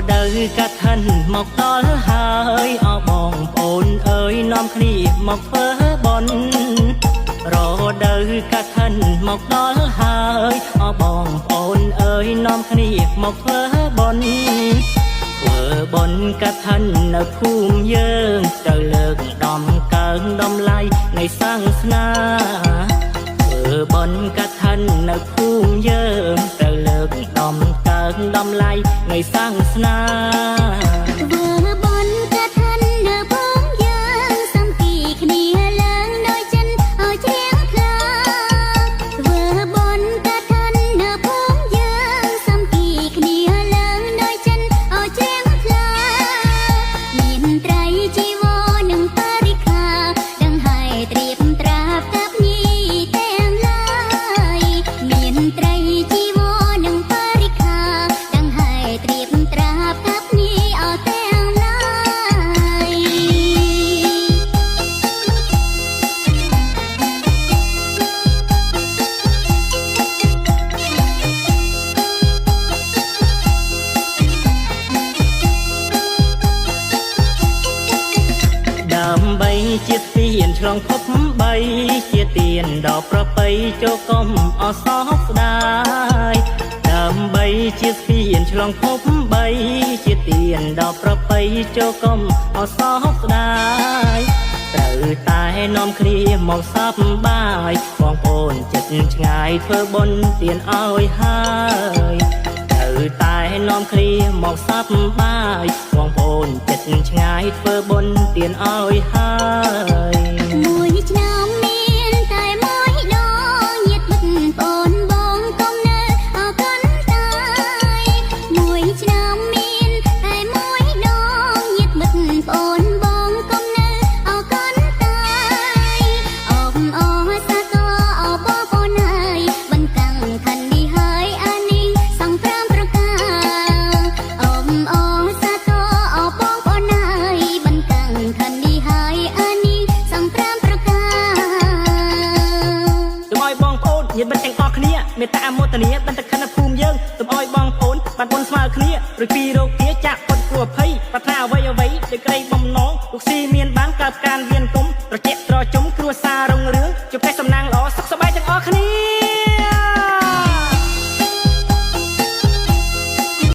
đời cả thân một đó hơi ở bòn ồn ơi nom khỉ một phớ bòn rồi đời cả thân một đó hơi ở bòn ồn ơi nom khỉ một phớ bòn vợ bòn cả thân ở khung dương trời lực đom cơn đom lai ngày sáng na vợ bòn cả thân ở khung dương trời lực đom cơn đom lai ngày sáng na vừa bón cả thân nở bóng dáng xăm kỳ kia lớn đôi chân ở chén khla vừa bón cả thân nở bóng dáng xăm kỳ kia lớn đôi chân ở chén khla miền tây chi vô nâng parika đằng hai triệp trap cáp nhi tem lai miền tây chi vô nâng parika đằng hai triệp trap cáp nhi ở tem lai ដើម្បីជាទានឆ្លងភពបីជាទានដល់ប្រពៃចូលកុំអសោកស្ដាយដើម្បីជាទានឆ្លងភពបីជាទានដល់ប្រពៃចូលកុំអសោកស្ដាយត្រូវតែនាំគ្នាមកសប្បាយបងប្អូនចិត្តឆ្ងាយធ្វើបុណ្យទានឲ្យហើយត្រូវតែនាំគ្នាមកសប្បាយបងប្អូនចិត្តឆ្ងាយធ្វើបុណ្យទានឲ្យហើយ មួយឆ្នាំមានតែមួយដងញាតិមិត្តបងបងកុំនៅអកូនតាយមួយឆ្នាំមានតែមួយដងញាតិមិត្តបងបងកុំនៅអកូនតាយអបអសាទរអបបនហើយបង្កាំងខណ្ឌនេះហើយអានេះសង្គ្រាមប្រការអបអសាទរអបបនហើយបង្កាំងខណ្ឌនេះហើយអានេះសង្គ្រាមប្រការ សូមឲ្យបងប្អូនញាតិមិត្តទាំងអស់គ្នាមេត្តាមោទនាបន្តខណ្ឌភូមិយើងសូមឲ្យបងប្អូនបានបុណ្យស្មើគ្នារួចពីរោគគាចាក់ផុតគ្រោះភ័យប្រាថ្នាអ្វីអ្វីដោយក្តីបំណងលោកស៊ីមានបានកើតការ